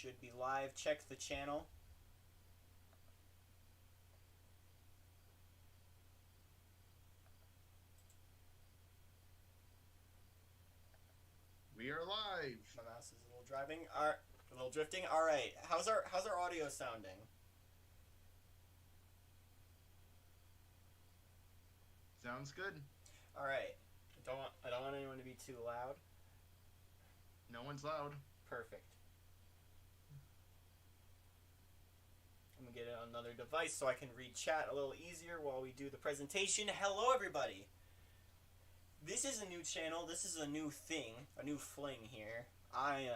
should be live. Check the channel. We are live. My mouse is a little driving. A little drifting. All right. How's our audio sounding? Sounds good. All right. I don't want anyone to be too loud. No one's loud. Perfect. I'm gonna get another device so I can read chat a little easier while we do the presentation. Hello, everybody. This is a new channel. This is a new thing, a new fling here. I'm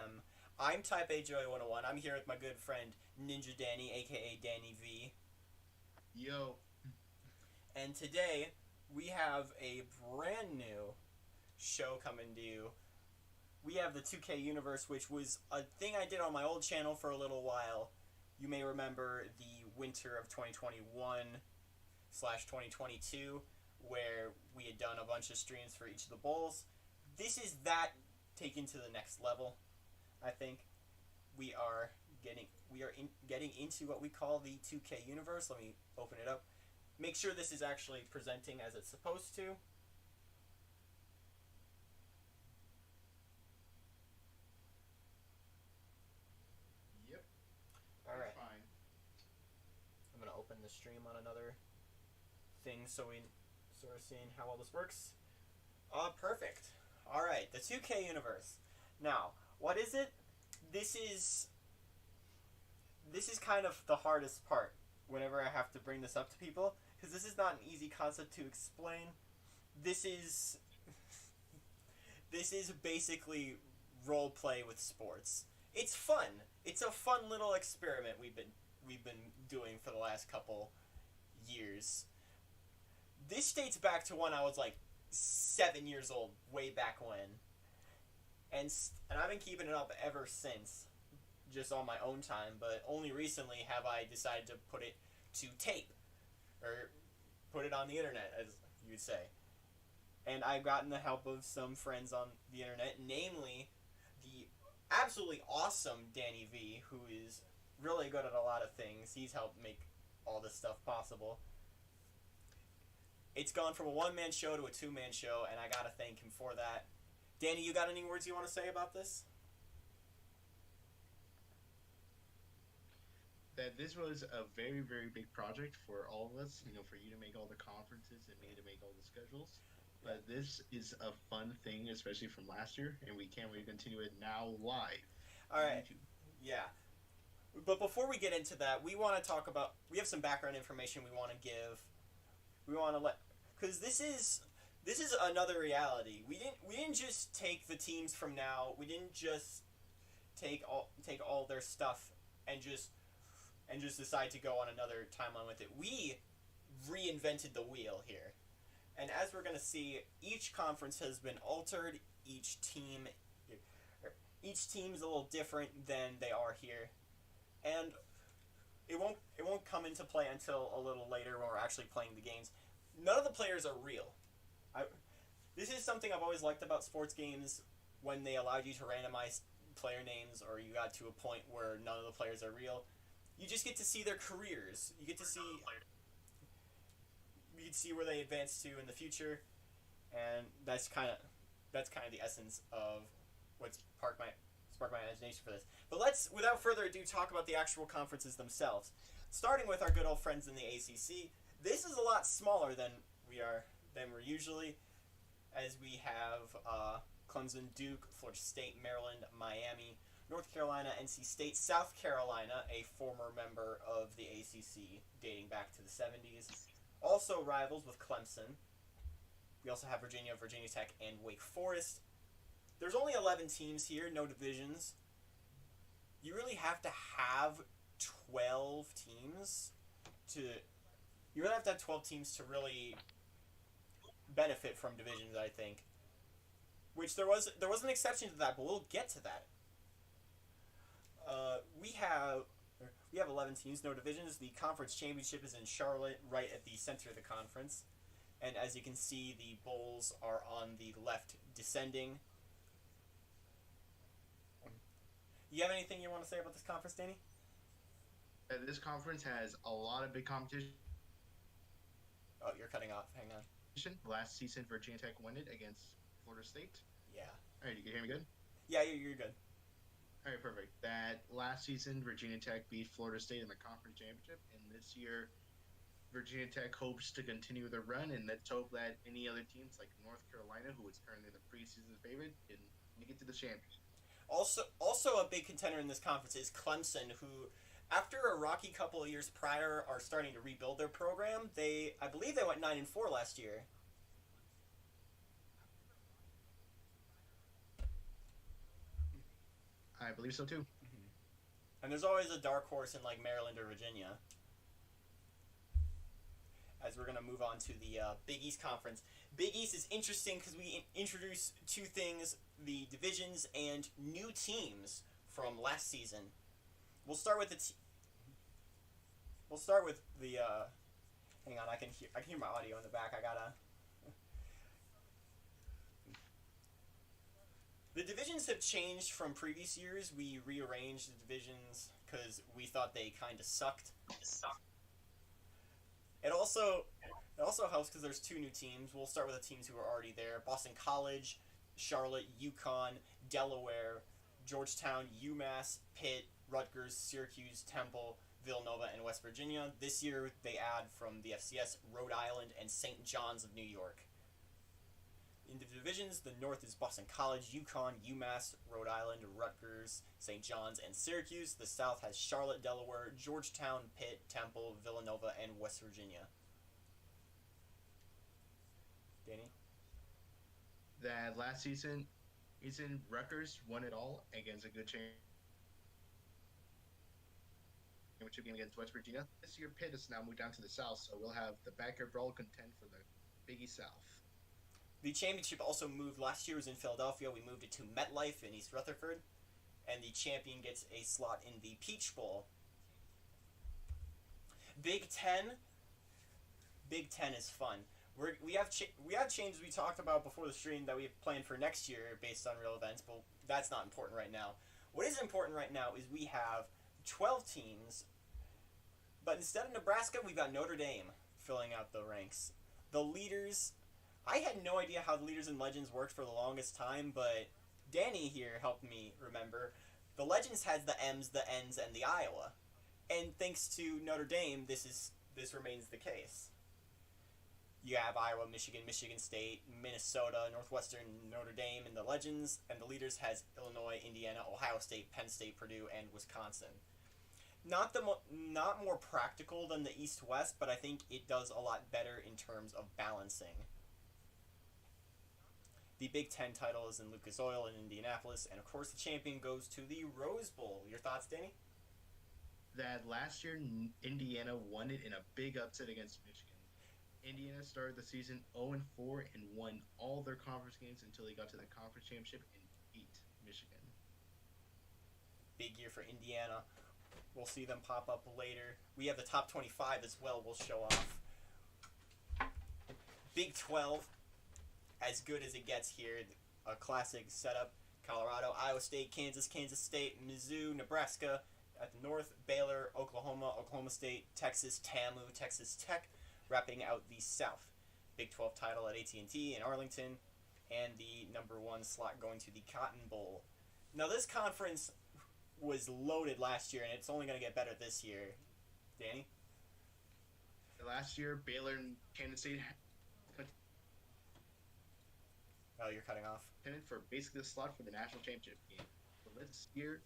TaipeiJoey101. I'm here with my good friend Ninja Danny, aka Danny V. Yo. And today we have a brand new show coming to you. We have the 2K universe, which was a thing I did on my old channel for a little while. You may remember the winter of 2021/2022, where we had done a bunch of streams for each of the bowls. This is that taken to the next level. I think we are getting into what we call the 2K universe. Let me open it up. Make sure this is actually presenting as it's supposed to. Yep. All right. Fine. I'm gonna open the stream on another thing so we're seeing how all this works. Perfect. All right, the 2K universe. Now, what is it? This is kind of the hardest part whenever I have to bring this up to people, because this is not an easy concept to explain. This is basically role play with sports. It's fun. It's a fun little experiment we've been doing for the last couple years. This dates back to when I was like 7 years old, way back when, and I've been keeping it up ever since, just on my own time. But only recently have I decided to put it to tape, or put it on the internet, as you would say. And I've gotten the help of some friends on the internet, namely the absolutely awesome Danny V, who is really good at a lot of things. He's helped make all this stuff possible. It's gone from a one-man show to a two-man show, and I gotta thank him for that. Danny, you got any words you want to say about this? That this was a very, very big project for all of us, for you to make all the conferences and me to make all the schedules. But this is a fun thing, especially from last year, and we can't wait to continue it now live. All right. YouTube. Yeah. But before we get into that, we want to talk about, we have some background information we want to give. We want to because this is another reality. We didn't just take the teams from now. We didn't just take all their stuff and just decide to go on another timeline with it. We reinvented the wheel here. And as we're going to see, each conference has been altered. Each team is a little different than they are here. And it won't come into play until a little later when we're actually playing the games. None of the players are real. This is something I've always liked about sports games, when they allowed you to randomize player names, or you got to a point where none of the players are real. You just get to see their careers. You get to see where they advance to in the future, and that's kind of the essence of what's sparked my imagination for this. But let's, without further ado, talk about the actual conferences themselves. Starting with our good old friends in the ACC. This is a lot smaller than we're usually, as we have Clemson, Duke, Florida State, Maryland, Miami, North Carolina, NC State, South Carolina, a former member of the ACC dating back to the 70s. Also rivals with Clemson. We also have Virginia, Virginia Tech, and Wake Forest. There's only 11 teams here, no divisions. You really have to have 12 teams to really benefit from divisions, I think. Which there was an exception to that, but we'll get to that. We have 11 teams, no divisions. The conference championship is in Charlotte, right at the center of the conference. And as you can see, the bowls are on the left, descending. You have anything you want to say about this conference, Danny? This conference has a lot of big competition. Oh, you're cutting off. Hang on. Last season, Virginia Tech won it against Florida State. Yeah. All right, you can hear me good? Yeah, you're good. All right, perfect. That last season, Virginia Tech beat Florida State in the conference championship, and this year, Virginia Tech hopes to continue their run, and let's hope that any other teams like North Carolina, who is currently the preseason favorite, can make it to the championship. Also a big contender in this conference is Clemson, who, after a rocky couple of years prior, are starting to rebuild their program. I believe they went 9-4 last year. I believe so too. Mm-hmm. And there's always a dark horse in like Maryland or Virginia. As we're gonna move on to the Big East Conference. Big East is interesting because we introduce two things: the divisions and new teams from last season. We'll start with the. Hang on, I can hear my audio in the back. I gotta. The divisions have changed from previous years. We rearranged the divisions because we thought they kind of sucked. It also helps because there's two new teams. We'll start with the teams who are already there: Boston College, Charlotte, UConn, Delaware, Georgetown, UMass, Pitt, Rutgers, Syracuse, Temple, Villanova, and West Virginia. This year they add from the FCS Rhode Island and St. John's of New York. In the divisions, the North is Boston College, UConn, UMass, Rhode Island, Rutgers, St. John's, and Syracuse. The South has Charlotte, Delaware, Georgetown, Pitt, Temple, Villanova, and West Virginia. Danny? That last season, Rutgers won it all against a good championship game against West Virginia. This year, Pitt has now moved down to the South, so we'll have the backyard brawl contend for the Big East South. The championship also moved. Last year was in Philadelphia. We moved it to MetLife in East Rutherford. And the champion gets a slot in the Peach Bowl. Big Ten. Big Ten is fun. We have changes we talked about before the stream that we have planned for next year based on real events, but that's not important right now. What is important right now is we have 12 teams, but instead of Nebraska, we've got Notre Dame filling out the ranks. The leaders... I had no idea how the Leaders and Legends worked for the longest time, but Danny here helped me remember. The Legends has the M's, the N's, and the Iowa. And thanks to Notre Dame, this remains the case. You have Iowa, Michigan, Michigan State, Minnesota, Northwestern, Notre Dame in the Legends, and the Leaders has Illinois, Indiana, Ohio State, Penn State, Purdue, and Wisconsin. Not more practical than the East-West, but I think it does a lot better in terms of balancing. The Big Ten title is in Lucas Oil in Indianapolis, and of course the champion goes to the Rose Bowl. Your thoughts, Danny? That last year, Indiana won it in a big upset against Michigan. Indiana started the season 0-4 and won all their conference games until they got to the conference championship and beat Michigan. Big year for Indiana. We'll see them pop up later. We have the top 25 as well we'll show off. Big 12. As good as it gets here, a classic setup. Colorado, Iowa State, Kansas State, Mizzou, Nebraska. At the north, Baylor, Oklahoma State, Texas, TAMU, Texas Tech, wrapping out the South. Big 12 title at AT&T in Arlington, and the number 1 slot going to the Cotton Bowl. Now this conference was loaded last year, and it's only going to get better this year. Danny? Last year, Baylor and Kansas State Oh, you're cutting off. for basically the slot for the national championship game. So last year,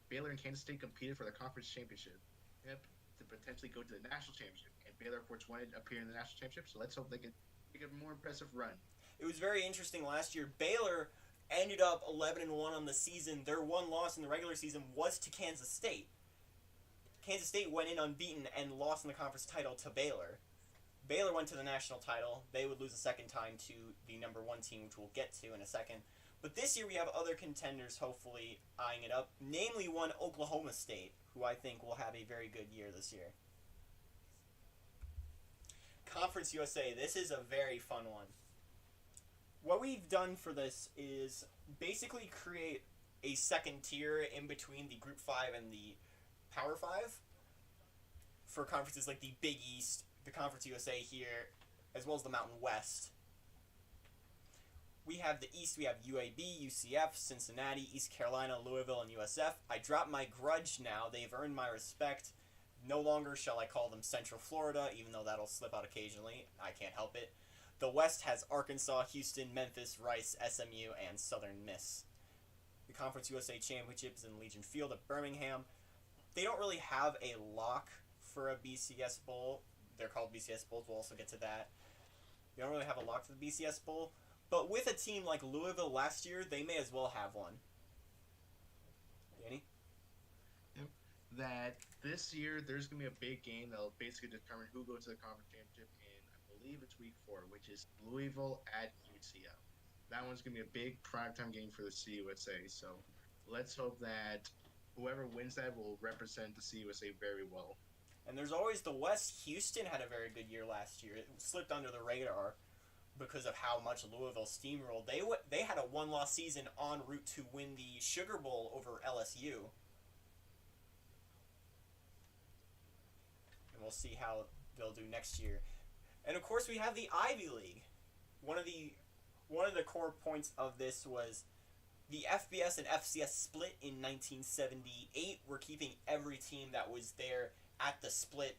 Baylor and Kansas State competed for the conference championship. Yep, to potentially go to the national championship. And Baylor, of course, wanted to appear in the national championship, so let's hope they can make a more impressive run. It was very interesting last year. Baylor ended up 11-1 on the season. Their one loss in the regular season was to Kansas State. Kansas State went in unbeaten and lost in the conference title to Baylor. Baylor went to the national title. They would lose a second time to the number 1 team, which we'll get to in a second. But this year we have other contenders hopefully eyeing it up, namely one Oklahoma State, who I think will have a very good year this year. Conference USA, this is a very fun one. What we've done for this is basically create a second tier in between the Group 5 and the Power 5 for conferences like the Big East, the Conference USA here, as well as the Mountain West. We have the East, we have UAB, UCF, Cincinnati, East Carolina, Louisville, and USF. I drop my grudge now. They've earned my respect. No longer shall I call them Central Florida, even though that'll slip out occasionally. I can't help it. The West has Arkansas, Houston, Memphis, Rice, SMU, and Southern Miss. The Conference USA Championship is in Legion Field at Birmingham. They don't really have a lock for a BCS Bowl. They're called BCS Bowls. We'll also get to that. They don't really have a lock for the BCS Bowl. But with a team like Louisville last year, they may as well have one. Danny? Yep. That this year there's going to be a big game that'll basically determine who goes to the conference championship, and I believe it's week 4, which is Louisville at UCF. That one's going to be a big primetime game for the CUSA, so let's hope that whoever wins that will represent the CUSA very well. And there's always the West. Houston had a very good year last year. It slipped under the radar because of how much Louisville steamrolled. They had a one-loss season en route to win the Sugar Bowl over LSU. And we'll see how they'll do next year. And of course we have the Ivy League. One of the core points of this was the FBS and FCS split in 1978. We're keeping every team that was there at the split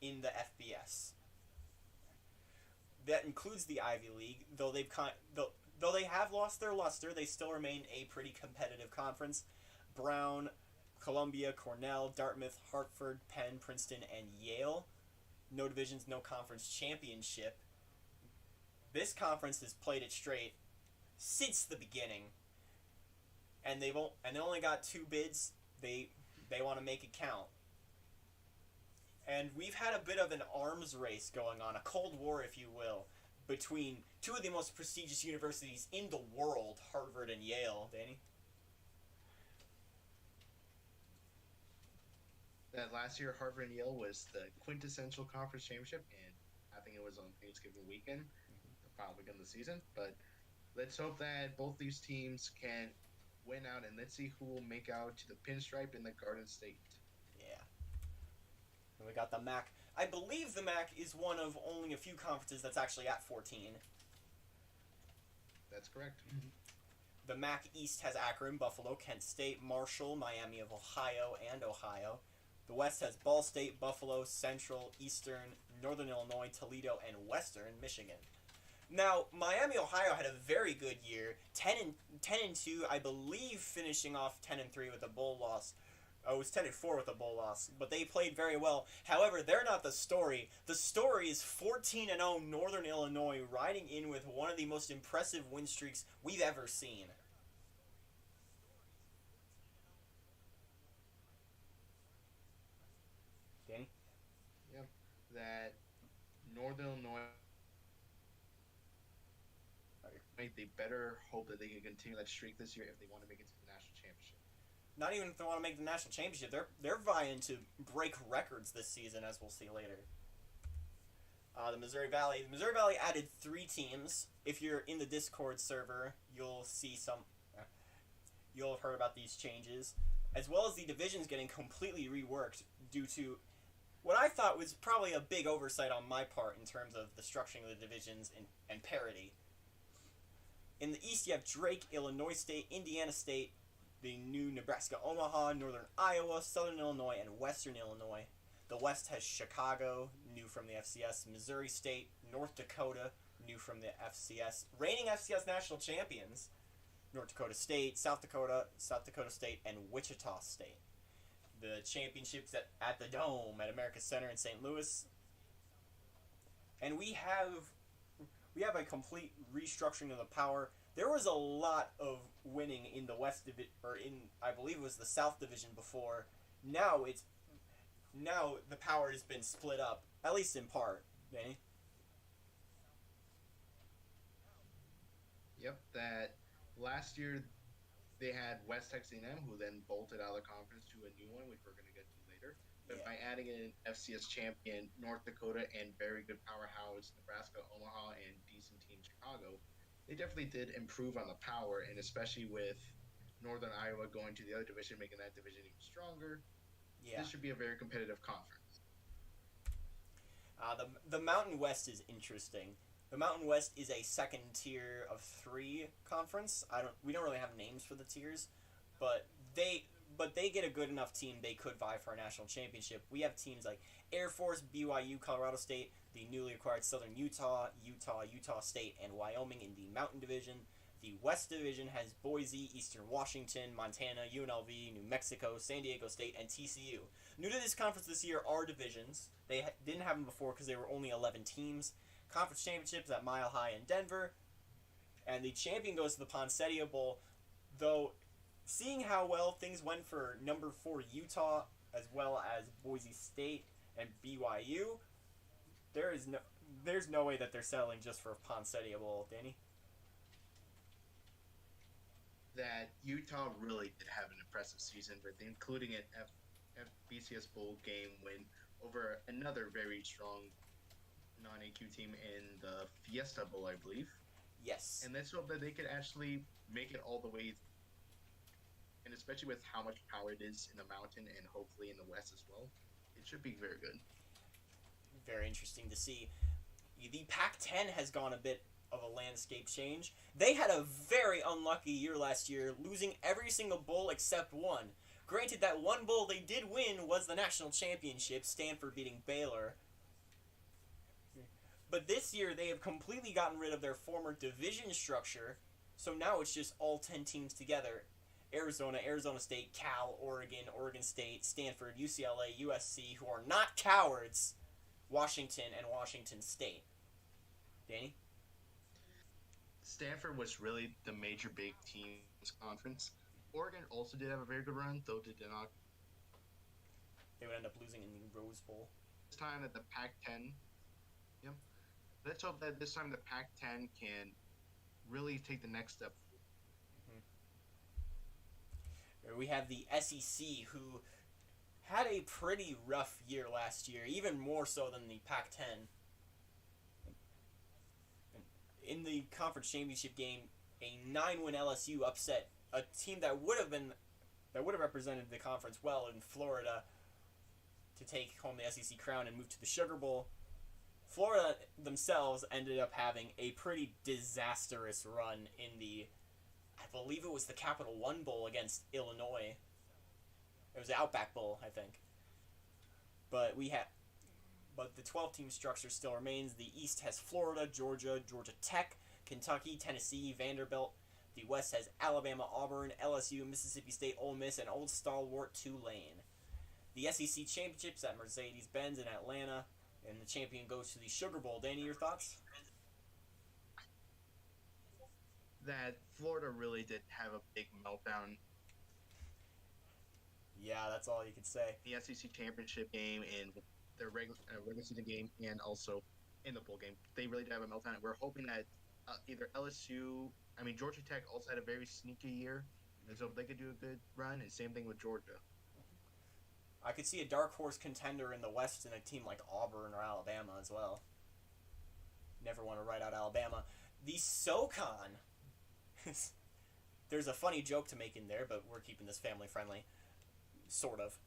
in the FBS. That includes the Ivy League, though they have lost their luster, they still remain a pretty competitive conference. Brown, Columbia, Cornell, Dartmouth, Hartford, Penn, Princeton, and Yale. No divisions, no conference championship. This conference has played it straight since the beginning, and they only got 2 bids. They want to make it count. And we've had a bit of an arms race going on, a Cold War, if you will, between 2 of the most prestigious universities in the world, Harvard and Yale. Danny? That last year, Harvard and Yale was the quintessential conference championship, and I think it was on Thanksgiving weekend, the final weekend of the season. But let's hope that both these teams can win out, and let's see who will make out to the pinstripe in the Garden State. And we got the MAC. I believe the MAC is one of only a few conferences that's actually at 14. That's correct. The MAC East has Akron, Buffalo, Kent State, Marshall, Miami of Ohio, and Ohio. The West has Ball State, Buffalo, Central, Eastern, Northern Illinois, Toledo, and Western Michigan. Now, Miami, Ohio had a very good year, 10-2, I believe, finishing off 10-3 with a bowl loss. It was 10-4 with a bowl loss, but they played very well. However, they're not the story. The story is 14-0 Northern Illinois riding in with one of the most impressive win streaks we've ever seen. Danny? Yep. That Northern Illinois, they better hope that they can continue that streak this year if they want to make it to the national championship. Not even if they want to make the national championship. They're vying to break records this season, as we'll see later. The Missouri Valley added 3 teams. If you're in the Discord server, you'll see you'll have heard about these changes, as well as the divisions getting completely reworked due to what I thought was probably a big oversight on my part in terms of the structuring of the divisions and parity. In the East, you have Drake, Illinois State, Indiana State, the new Nebraska Omaha, Northern Iowa, Southern Illinois, and Western Illinois. The West has Chicago, new from the FCS, Missouri State, North Dakota, new from the FCS, reigning FCS national champions, North Dakota State, South Dakota State, and Wichita State. The championships at the Dome at America Center in St. Louis. And we have a complete restructuring of the power. There was a lot of winning in the West Division, or in, I believe it was the South Division before. Now the power has been split up, at least in part. Danny? Yep, that last year they had West Texas A&M, who then bolted out of the conference to a new one, which we're going to get to later. But by adding in FCS champion North Dakota and very good powerhouse Nebraska, Omaha, and decent team Chicago, they definitely did improve on the power, and especially with Northern Iowa going to the other division, making that division even stronger. Yeah. This should be a very competitive conference. The Mountain West is interesting. The Mountain West is a second tier of 3 conference. We don't really have names for the tiers, but they get a good enough team they could vie for a national championship. We have teams like Air Force, BYU, Colorado State, the newly acquired Southern Utah, Utah State, and Wyoming in the Mountain Division. The West Division has Boise, Eastern Washington, Montana, UNLV, New Mexico, San Diego State, and TCU. New to this conference this year are divisions. They didn't have them before because they were only 11 teams. Conference championships at Mile High in Denver. And the champion goes to the Poinsettia Bowl. Though, seeing how well things went for number 4 Utah, as well as Boise State and BYU, there's no way that they're settling just for a Poinsettia Bowl, Danny. That Utah really did have an impressive season, but including an FBCS Bowl game win over another very strong non-AQ team in the Fiesta Bowl, I believe. Yes. And let's hope that they could actually make it all the way, and especially with how much power it is in the mountain and hopefully in the West as well, it should be very good. Very interesting to see. The Pac-10 has gone a bit of a landscape change. They had a very unlucky year last year, losing every single bowl except one. Granted, that one bowl they did win was the national championship, Stanford beating Baylor. But this year, they have completely gotten rid of their former division structure, so now it's just all 10 teams together. Arizona, Arizona State, Cal, Oregon State, Stanford, UCLA, USC, who are not cowards, Washington, and Washington State. Danny? Stanford was really the major big teams conference. Oregon also did have a very good run, though did not. They would end up losing in the Rose Bowl. This time that the Pac-10, yep. Let's hope that this time the Pac-10 can really take the next step. Mm-hmm. We have the SEC, who had a pretty rough year last year, even more so than the Pac-10. In the conference championship game, a 9-win LSU upset a team that would have represented the conference well in Florida to take home the SEC crown and move to the Sugar Bowl. Florida themselves ended up having a pretty disastrous run in the, I believe it was the Capital One Bowl against Illinois. It was the Outback Bowl, I think. But the 12-team structure still remains. The East has Florida, Georgia, Georgia Tech, Kentucky, Tennessee, Vanderbilt. The West has Alabama, Auburn, LSU, Mississippi State, Ole Miss, and old stalwart Tulane. The SEC championships at Mercedes-Benz in Atlanta, and the champion goes to the Sugar Bowl. Danny, your thoughts? That Florida really did have a big meltdown. Yeah, that's all you could say. The SEC championship game and their regular season game, and also in the bowl game, they really did have a meltdown. We're hoping that either Georgia Tech also had a very sneaky year, and so they could do a good run, and same thing with Georgia. I could see a dark horse contender in the West in a team like Auburn or Alabama as well. Never want to write out Alabama. The SoCon. There's a funny joke to make in there, but we're keeping this family friendly. Sort of.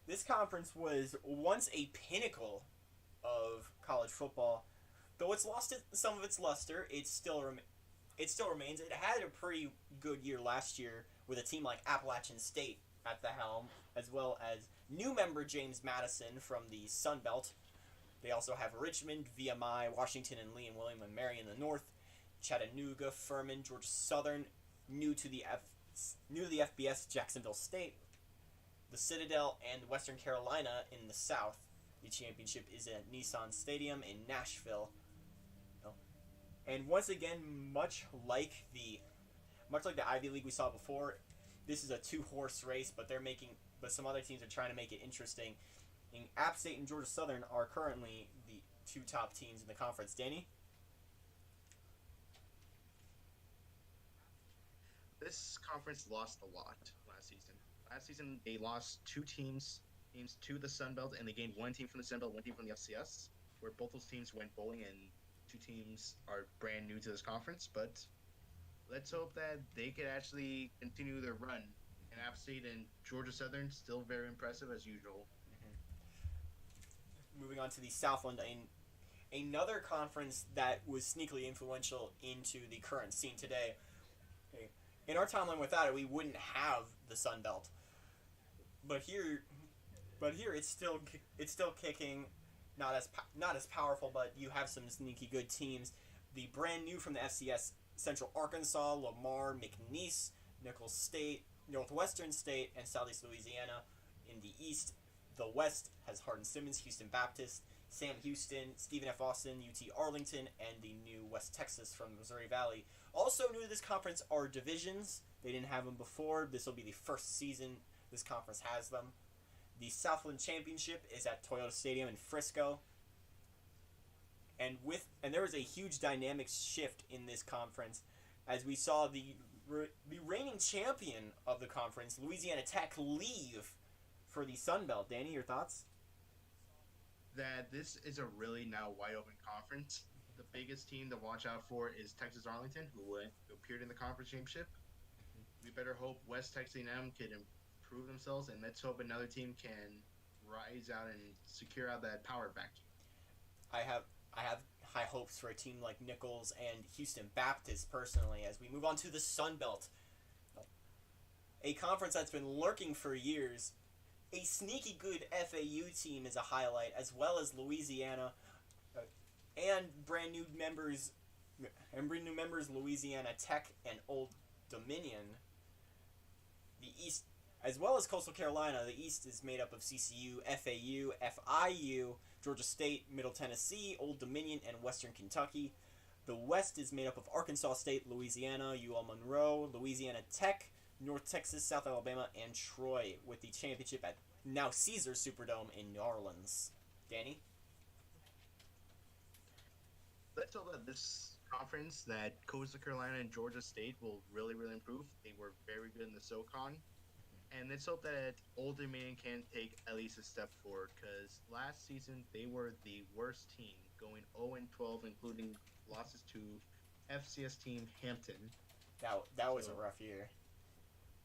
This conference was once a pinnacle of college football. Though it's lost some of its luster, it still remains. It had a pretty good year last year with a team like Appalachian State at the helm, as well as new member James Madison from the Sun Belt. They also have Richmond, VMI, Washington and Lee and William and Mary in the north, Chattanooga, Furman, Georgia Southern, new to the FBS, Jacksonville State, the Citadel, and Western Carolina in the south. The championship is at Nissan Stadium in Nashville. And once again, much like the Ivy League we saw before, this is a 2-horse race, but some other teams are trying to make it interesting. And App State and Georgia Southern are currently the 2 top teams in the conference. Danny? This conference lost a lot last season. Last season, they lost 2 teams to the Sun Belt, and they gained 1 team from the Sun Belt, 1 team from the FCS, where both those teams went bowling, and 2 teams are brand new to this conference. But let's hope that they could actually continue their run. And App State and Georgia Southern still very impressive as usual. Moving on to the Southland, another conference that was sneakily influential into the current scene today. In our timeline without it, we wouldn't have the Sun Belt. But here it's still kicking, not as powerful, but you have some sneaky good teams. The brand new from the FCS, Central Arkansas, Lamar, McNeese, Nicholls State, Northwestern State, and Southeast Louisiana. In the East, the West has Hardin-Simmons, Houston Baptist, Sam Houston, Stephen F. Austin, UT Arlington, and the new West Texas from the Missouri Valley. Also new to this conference are divisions. They didn't have them before. This will be the first season this conference has them. The Southland Championship is at Toyota Stadium in Frisco. And there was a huge dynamic shift in this conference as we saw the reigning champion of the conference, Louisiana Tech, leave for the Sun Belt. Danny, your thoughts? That this is a really now wide open conference. The biggest team to watch out for is Texas Arlington, who appeared in the conference championship. We better hope West Texas A&M can improve themselves, and let's hope another team can rise out and secure out that power back. I have high hopes for a team like Nicholls and Houston Baptist personally as we move on to the Sun Belt, a conference that's been lurking for years. A sneaky good FAU team is a highlight, as well as Louisiana and brand new members Louisiana Tech and Old Dominion. The East, as well as Coastal Carolina, the East is made up of CCU, FAU, FIU, Georgia State, Middle Tennessee, Old Dominion, and Western Kentucky. The West is made up of Arkansas State, Louisiana, UL Monroe, Louisiana Tech, North Texas, South Alabama, and Troy, with the championship at now Caesars Superdome in New Orleans. Danny? Let's hope that this conference, that Coastal Carolina and Georgia State will really, really improve. They were very good in the SoCon. And let's hope that Old Dominion can take at least a step forward, because last season they were the worst team, going 0-12, including losses to FCS team Hampton. That was a rough year.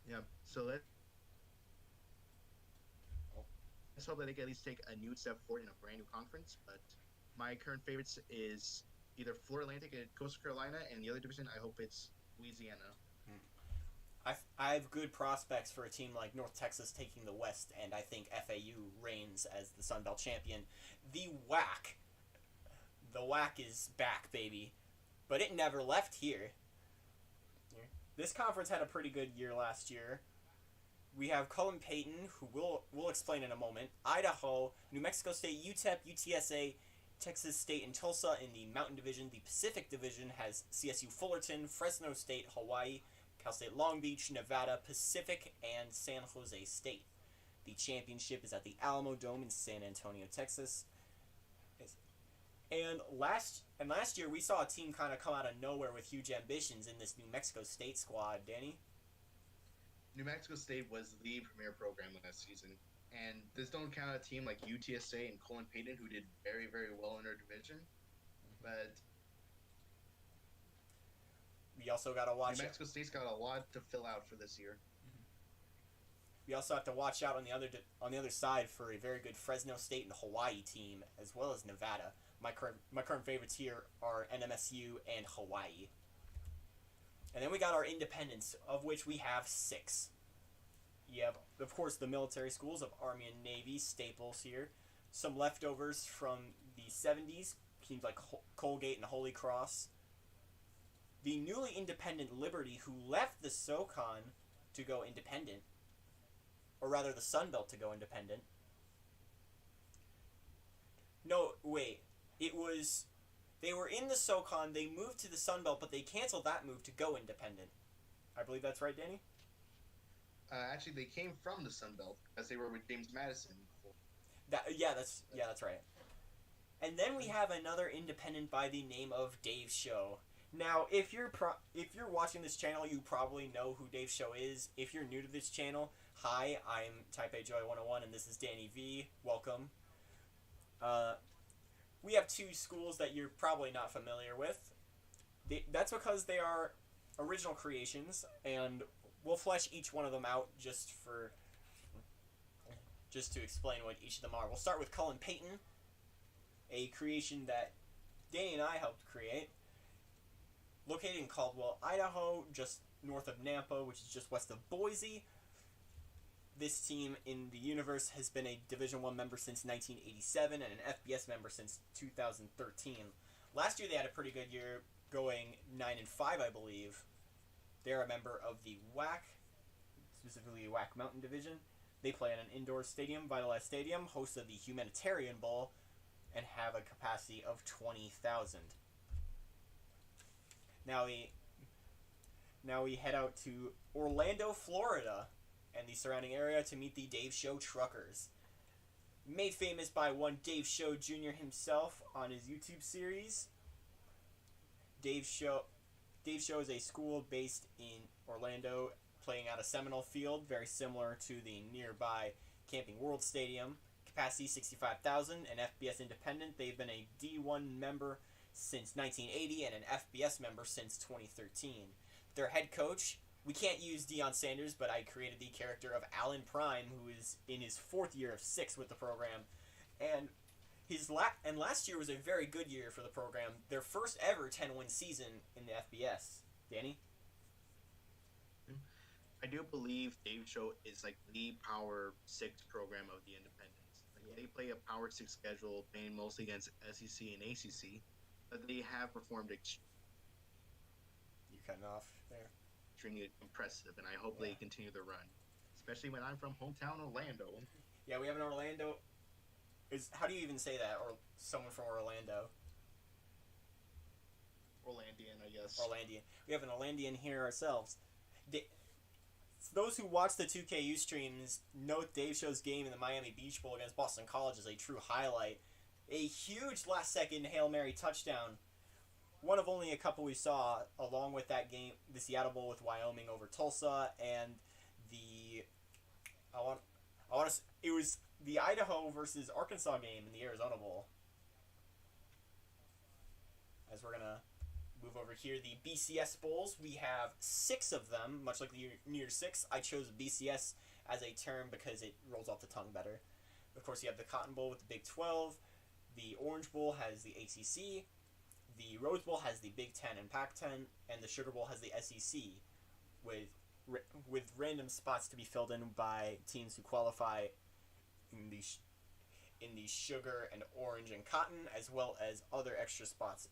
Yeah, so let's hope that they can at least take a new step forward in a brand new conference. But my current favorites is either Florida Atlantic and Coastal Carolina, and the other division, I hope it's Louisiana. I have good prospects for a team like North Texas taking the West, and I think FAU reigns as the Sun Belt champion. The WAC is back, baby, but it never left here. This conference had a pretty good year last year. We have Cullen Payton, who we'll explain in a moment, Idaho, New Mexico State, UTEP, UTSA, Texas State, and Tulsa in the Mountain Division. The Pacific Division has CSU Fullerton, Fresno State, Hawaii, Cal State Long Beach, Nevada, Pacific, and San Jose State. The championship is at the Alamo Dome in San Antonio, Texas. And last year we saw a team kind of come out of nowhere with huge ambitions in this New Mexico State squad. Danny? New Mexico State was the premier program last season. And this don't count a team like UTSA and Cullen Payton, who did very, very well in their division. But we also got to watch. New Mexico State's got a lot to fill out for this year. We also have to watch out on the other side for a very good Fresno State and Hawaii team, as well as Nevada. My current favorites here are NMSU and Hawaii. And then we got our independents, of which we have 6. You have, of course, the military schools of Army and Navy, staples here. Some leftovers from the 70s, teams like Colgate and Holy Cross. The newly independent Liberty, who left the SoCon to go independent, or rather the Sun Belt to go independent. No, wait. They were in the SoCon, they moved to the Sun Belt, but they canceled that move to go independent. I believe that's right, Danny? Actually, they came from the Sun Belt, as they were with James Madison before. That's right. And then we have another independent by the name of Dave Show. Now, if you're watching this channel, you probably know who Dave Show is. If you're new to this channel, hi, I'm TaipeiJoey101, and this is Danny V. Welcome. We have 2 schools that you're probably not familiar with. That's because they are original creations, and we'll flesh each one of them out just to explain what each of them are. We'll start with Cullen Payton, a creation that Danny and I helped create. Located in Caldwell, Idaho, just north of Nampa, which is just west of Boise. This team in the universe has been a Division I member since 1987 and an FBS member since 2013. Last year they had a pretty good year, going 9-5, I believe. They're a member of the WAC, specifically WAC Mountain Division. They play in an indoor stadium, Vitalized Stadium, host of the Humanitarian Bowl, and have a capacity of 20,000. Now we head out to Orlando, Florida, and the surrounding area to meet the Dave Show Truckers. Made famous by one Dave Show Jr. himself on his YouTube series. Dave Show is a school based in Orlando, playing at a Seminole Field, very similar to the nearby Camping World Stadium. Capacity 65,000, an FBS independent. They've been a D1 member since 1980 and an FBS member since 2013. Their head coach, we can't use Deion Sanders, but I created the character of Alan Prime, who is in his 4th year of 6 with the program. And last year was a very good year for the program. Their first ever 10-win season in the FBS. Danny? I do believe Dave Show is like the Power 6 program of the independents. Like, they play a Power 6 schedule, playing mostly against SEC and ACC, but they have performed You cutting off there. extremely impressive, and I hope they continue the run, especially when I'm from hometown Orlando. Yeah, we have an Orlando. How do you even say that? Or someone from Orlando? Orlandian, I guess. Orlandian. We have an Orlandian here ourselves. Those who watch the 2KU streams know Dave Show's game in the Miami Beach Bowl against Boston College is a true highlight. A huge last-second Hail Mary touchdown. One of only a couple we saw, along with that game, the Seattle Bowl with Wyoming over Tulsa, and it was the Idaho versus Arkansas game in the Arizona Bowl. As we're gonna move over here, the BCS Bowls, we have 6 of them, much like the New Year's 6. I chose BCS as a term because it rolls off the tongue better. Of course, you have the Cotton Bowl with the Big 12. The Orange Bowl has the ACC. The Rose Bowl has the Big 10 and Pac-10, and the Sugar Bowl has the SEC, with random spots to be filled in by teams who qualify in the Sugar and Orange and Cotton, as well as other extra spots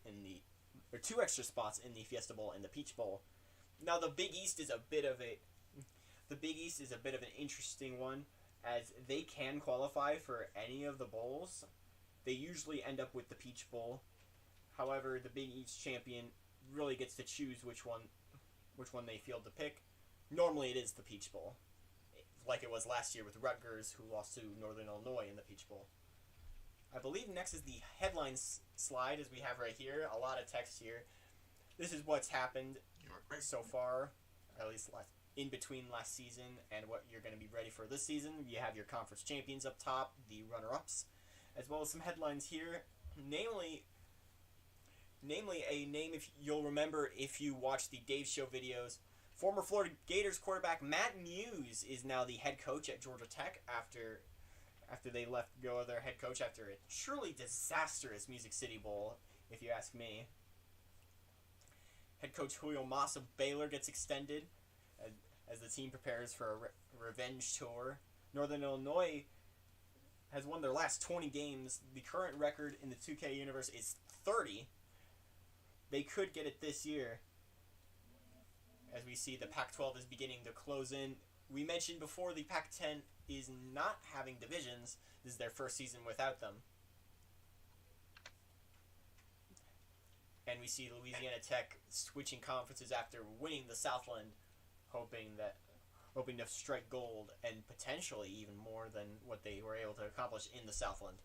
or 2 extra spots in the Fiesta Bowl and the Peach Bowl. Now the Big East is a bit of an interesting one, as they can qualify for any of the bowls. They usually end up with the Peach Bowl. However, the Big East champion really gets to choose which one they field to pick. Normally it is the Peach Bowl, like it was last year with Rutgers, who lost to Northern Illinois in the Peach Bowl. I believe next is the headlines slide, as we have right here. A lot of text here. This is what's happened so far, at least in between last season and what you're going to be ready for this season. You have your conference champions up top, the runner-ups, as well as some headlines here, namely a name if you'll remember if you watch the Dave Show videos. Former Florida Gators quarterback Matt Muse is now the head coach at Georgia Tech after they let go of their head coach after a truly disastrous Music City Bowl, if you ask me. Head coach Julio Mas of Baylor gets extended as the team prepares for a revenge tour. Northern Illinois has won their last 20 games. The current record in the 2K universe is 30. They could get it this year. As we see, the Pac-12 is beginning to close in. We mentioned before the Pac-10 is not having divisions. This is their first season without them. And we see Louisiana Tech switching conferences after winning the Southland, hoping to strike gold and potentially even more than what they were able to accomplish in the Southland.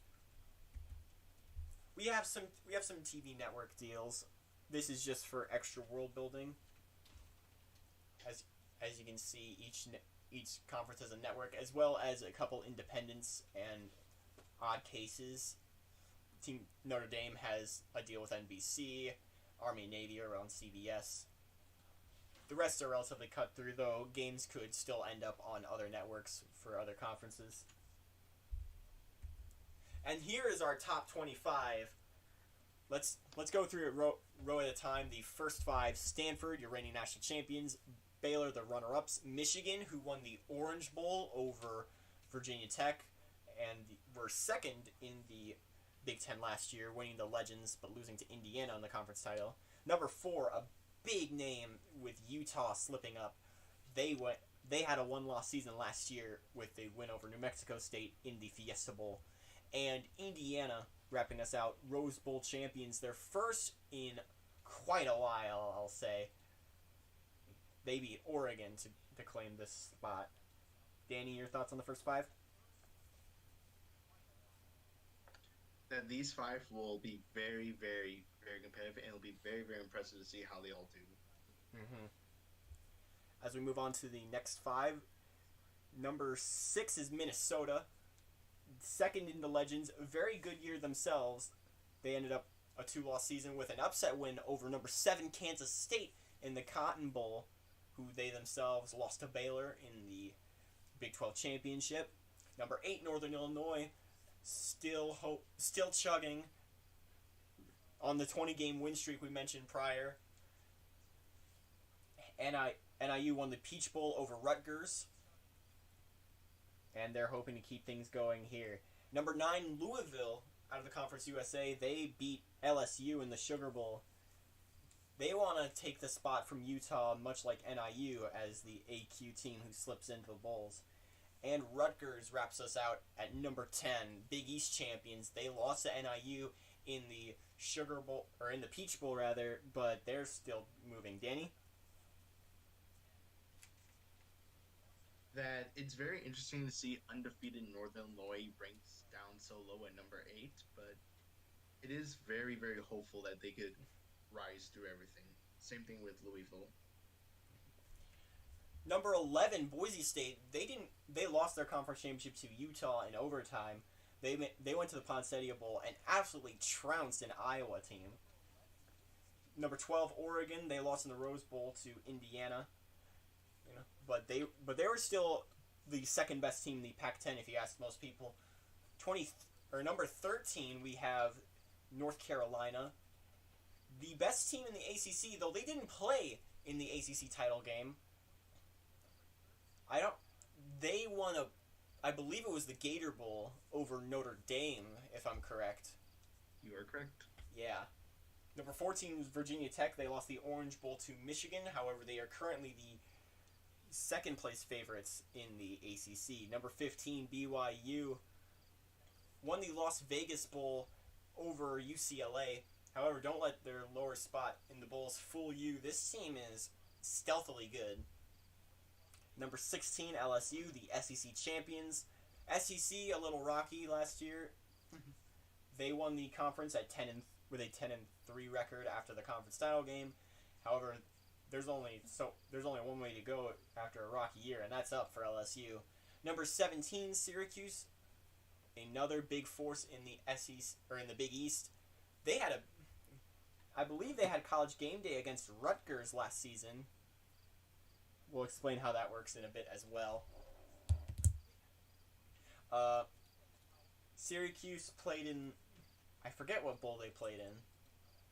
We have some TV network deals. This is just for extra world building. As you can see, each conference has a network, as well as a couple independents and odd cases. Team Notre Dame has a deal with NBC. Army and Navy are on CBS. The rest are relatively cut through, though games could still end up on other networks for other conferences. And here is our top 25. Let's go through it row at a time. The first 5: Stanford, your reigning national champions; Baylor, the runner-ups; Michigan, who won the Orange Bowl over Virginia Tech, and were second in the Big Ten last year, winning the Legends but losing to Indiana on the conference title. Number 4, a big name with Utah slipping up. They had a 1-loss season last year with a win over New Mexico State in the Fiesta Bowl. And Indiana, wrapping us out, Rose Bowl champions, their first in quite a while, I'll say. They beat Oregon to claim this spot. Danny, your thoughts on the first 5? That these 5 will be very, very, very competitive, and it'll be very, very impressive to see how they all do. Mm-hmm. As we move on to the next 5, number 6 is Minnesota. Second in the Legends, a very good year themselves. They ended up a 2-loss season with an upset win over number 7 Kansas State in the Cotton Bowl, who they themselves lost to Baylor in the Big 12 championship. Number 8 Northern Illinois, still chugging on the 20-game win streak we mentioned prior. NIU won the Peach Bowl over Rutgers, and they're hoping to keep things going here. Number 9, Louisville, out of the Conference USA, they beat LSU in the Sugar Bowl. They want to take the spot from Utah, much like NIU, as the AQ team who slips into the bowls. And Rutgers wraps us out at number 10, Big East champions. They lost to NIU in the Sugar Bowl, or in the Peach Bowl rather, but they're still moving. Danny? That it's very interesting to see undefeated Northern Illinois ranked down so low at number 8, but it is very, very hopeful that they could rise through everything. Same thing with Louisville. Number 11, Boise State. They lost their conference championship to Utah in overtime. They went to the Poncedia Bowl and absolutely trounced an Iowa team. Number 12, Oregon. They lost in the Rose Bowl to Indiana. But they were still the second best team in the Pac-10 if you ask most people. Number 13, we have North Carolina. The best team in the ACC, though they didn't play in the ACC title game. They won I believe it was the Gator Bowl over Notre Dame, if I'm correct. You are correct. Yeah. Number 14 was Virginia Tech. They lost the Orange Bowl to Michigan. However, they are currently the second place favorites in the ACC. Number 15, BYU won the Las Vegas Bowl over UCLA. However, don't let their lower spot in the bowls fool you. This team is stealthily good. Number 16, LSU, the SEC champions. SEC a little rocky last year. They won the conference with a 10-3 record after the conference title game. However, there's only one way to go after a rocky year, and that's up for LSU. Number 17, Syracuse, another big force in the SEC or in the Big East. I believe they had College Game Day against Rutgers last season. We'll explain how that works in a bit as well. Syracuse played in, I forget what bowl they played in,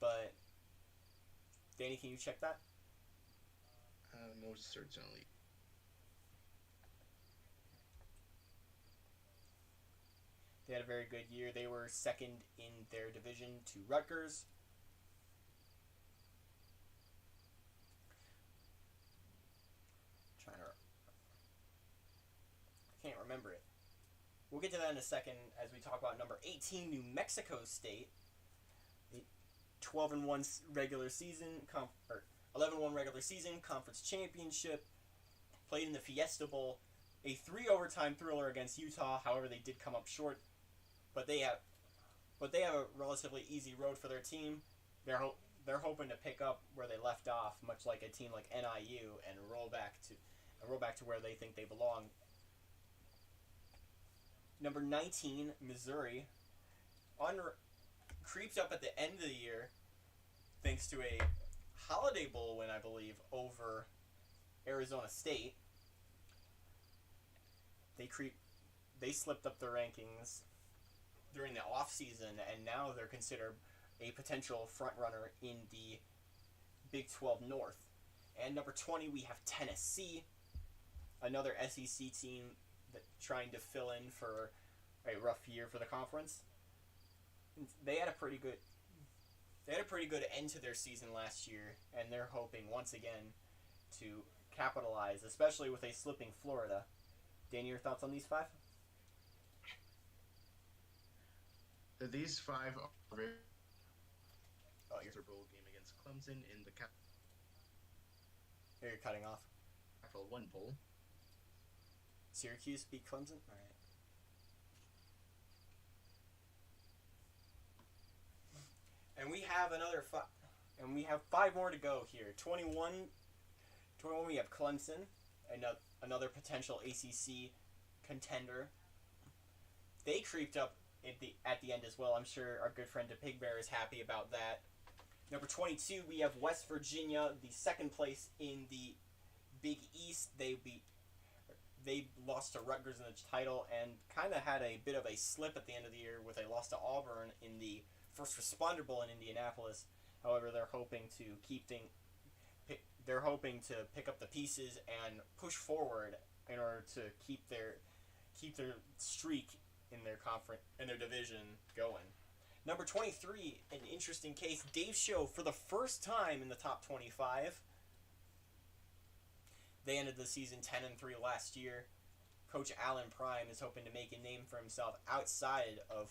but Danny, can you check that? Most certainly. They had a very good year. They were second in their division to Rutgers. I can't remember it. We'll get to that in a second as we talk about number 18, New Mexico State. 12-1 regular season, 11-1 regular season, conference championship. Played in the Fiesta Bowl. A 3-overtime thriller against Utah. However, they did come up short. But they have a relatively easy road for their team. They're hoping to pick up where they left off, much like a team like NIU, and roll back to where they think they belong. Number 19, Missouri, creeped up at the end of the year thanks to a Holiday Bowl win, I believe, over Arizona State. They slipped up their rankings during the off season, and now they're considered a potential front runner in the Big 12 North. And number 20, we have Tennessee, another SEC team that trying to fill in for a rough year for the conference. They had a pretty good end to their season last year, and they're hoping once again to capitalize, especially with a slipping Florida. Danny, your thoughts on these five? These five are very Your bowl game against Clemson in the You're cutting off. Capital One Bowl. Syracuse beat Clemson? All right. And we have we have five more to go here. 21, we have Clemson, another potential ACC contender. They creeped up at the end as well. I'm sure our good friend Pig Bear is happy about that. Number 22, we have West Virginia, the second place in the Big East. They lost to Rutgers in the title and kind of had a bit of a slip at the end of the year with a loss to Auburn in the First Responder Bowl in Indianapolis. However, they're hoping to pick up the pieces and push forward in order to keep their streak in their division going. Number 23, an interesting case. Dave Show, for the first time in the top 25. They ended the season 10-3 last year. Coach Alan Prime is hoping to make a name for himself outside of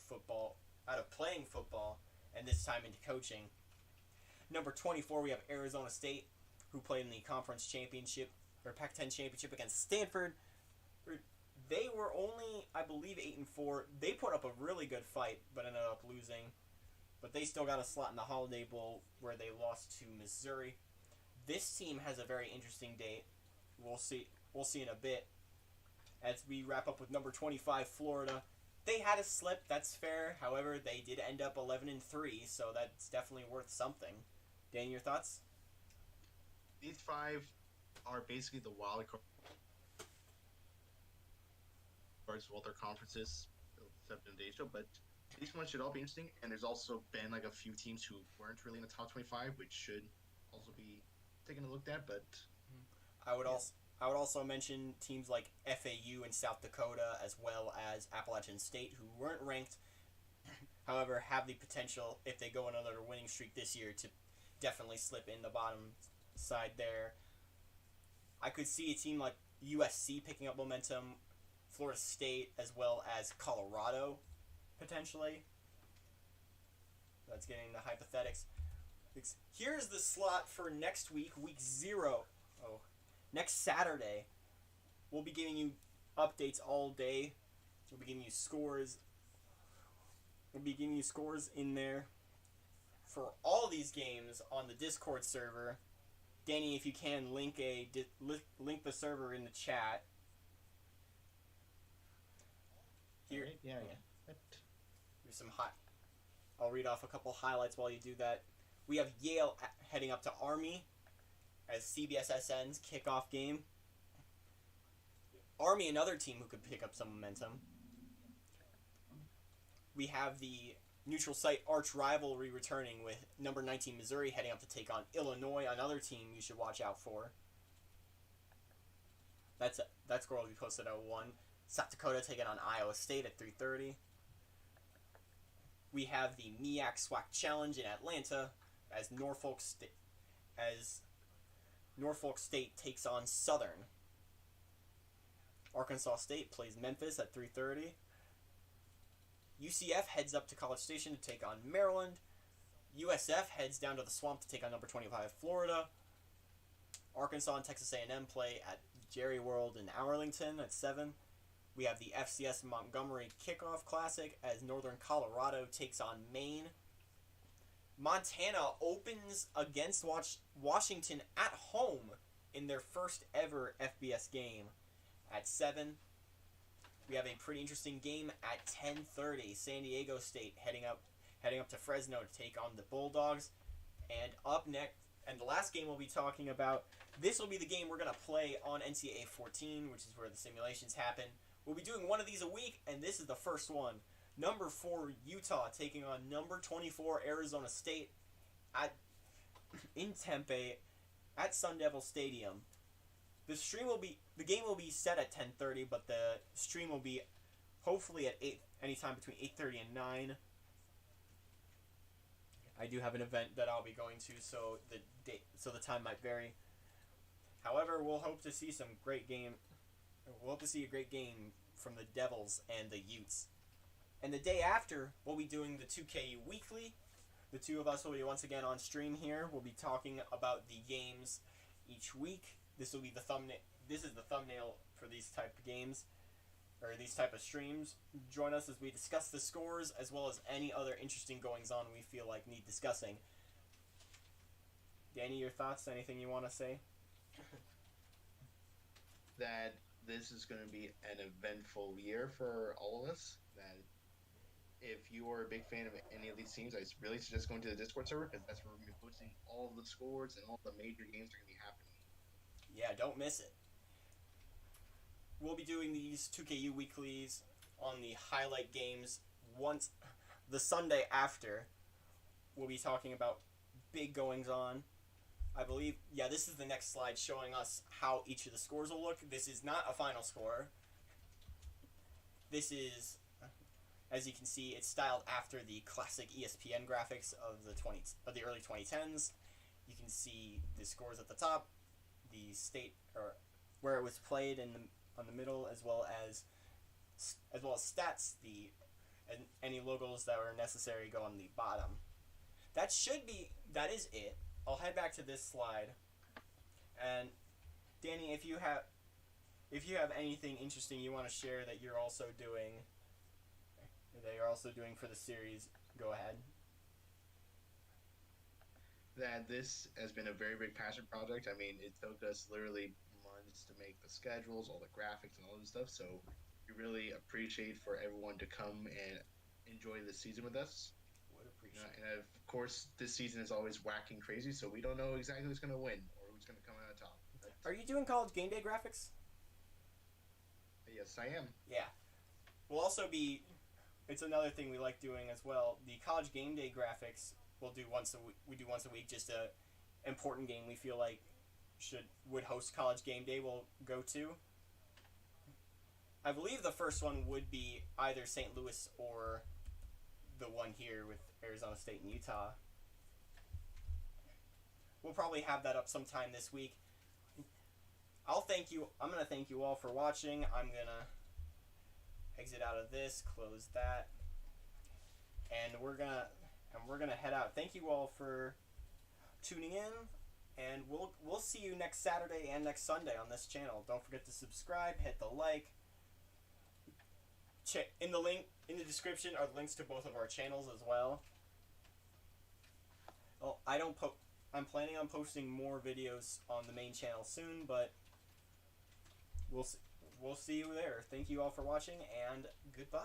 playing football, and this time into coaching. Number 24, we have Arizona State, who played in the conference championship, or Pac-10 championship against Stanford. They were only, I believe, 8-4. They put up a really good fight, but ended up losing. But they still got a slot in the Holiday Bowl, where they lost to Missouri. This team has a very interesting date. We'll see in a bit. As we wrap up with number 25, Florida. They had a slip, that's fair. However, they did end up 11-3, so that's definitely worth something. Dan, your thoughts? These five are basically the wild cards of all their conferences, except in Asia, but these ones should all be interesting. And there's also been like a few teams who weren't really in the top 25, which should also be taken a look at. But I would also mention teams like FAU in South Dakota, as well as Appalachian State, who weren't ranked, however, have the potential, if they go another winning streak this year, to definitely slip in the bottom side there. I could see a team like USC picking up momentum, Florida State, as well as Colorado, potentially. That's getting the hypothetics. Here's the slot for next week, week 0. Next Saturday, we'll be giving you updates all day. We'll be giving you scores. We'll be giving you scores in there for all these games on the Discord server. Danny, if you can, link the server in the chat. Here, yeah. Here's some I'll read off a couple highlights while you do that. We have Yale heading up to Army as CBSSN's kickoff game. Army, another team who could pick up some momentum. We have the neutral site arch rivalry returning with number 19 Missouri heading up to take on Illinois, another team you should watch out for. That score will be posted at 1. South Dakota taking on Iowa State at 3:30. We have the MEAC SWAC Challenge in Atlanta as Norfolk State takes on Southern. Arkansas State plays Memphis at 3:30. UCF heads up to College Station to take on Maryland. USF heads down to the Swamp to take on number 25 Florida. Arkansas and Texas A&M play at Jerry World in Arlington at 7. We have the FCS Montgomery Kickoff Classic as Northern Colorado takes on Maine. Montana opens against Washington at home in their first ever FBS game at 7. We have a pretty interesting game at 10:30. San Diego State heading up to Fresno to take on the Bulldogs. And up next, And the last game we'll be talking about, this will be the game we're going to play on NCAA 14, which is where the simulations happen. We'll be doing one of these a week, and this is the first one. Number 4, Utah, taking on number 24, Arizona State, in Tempe, at Sun Devil Stadium. The game will be set at 10:30, but the stream will be hopefully at 8, anytime between 8:30 and 9. I do have an event that I'll be going to, so the time might vary. However, we'll hope to see some great game. We'll hope to see a great game from the Devils and the Utes. And the day after, we'll be doing the 2KU Weekly. The two of us will be once again on stream here. We'll be talking about the games each week. This will be the thumbnail. This is the thumbnail for these type of games, or these type of streams. Join us as we discuss the scores, as well as any other interesting goings-on we feel like need discussing. Danny, your thoughts? Anything you want to say? That this is going to be an eventful year for all of us. That if you are a big fan of any of these teams, I really suggest going to the Discord server, because that's where we're going to be posting all the scores and all the major games that are going to be happening. Yeah, don't miss it. We'll be doing these 2KU weeklies on the highlight games once the Sunday after. We'll be talking about big goings on. I believe, yeah, this is the next slide showing us how each of the scores will look. This is not a final score. This is, as you can see, it's styled after the classic ESPN graphics of the early 2010s. You can see the scores at the top, the state or where it was played on the middle, as well as stats. And any logos that were necessary go on the bottom. That is it. I'll head back to this slide. And Danny, if you have anything interesting you want to share that you're also doing for the series, go ahead. That this has been a very big passion project. I mean, it took us literally months to make the schedules, all the graphics, and all this stuff. So we really appreciate for everyone to come and enjoy the season with us. Would appreciate. And of course, this season is always whacking crazy, so we don't know exactly who's going to win or who's going to come out on top. But, Are you doing college game day graphics? yes, I am. Yeah. We'll also be. It's another thing we like doing as well. The college game day graphics we'll do once a week. We do once a week, just a important game we feel like would host college game day. We'll go to. I believe the first one would be either St. Louis or the one here with Arizona State and Utah. We'll probably have that up sometime this week. I'm going to thank you all for watching. I'm going to exit out of this, close that, and we're going to head out. Thank you all for tuning in, and we'll see you next Saturday and next Sunday on this channel. Don't forget to subscribe, hit the like. In the description are the links to both of our channels as well. Well, I'm planning on posting more videos on the main channel soon, but we'll see you there. Thank you all for watching, and goodbye.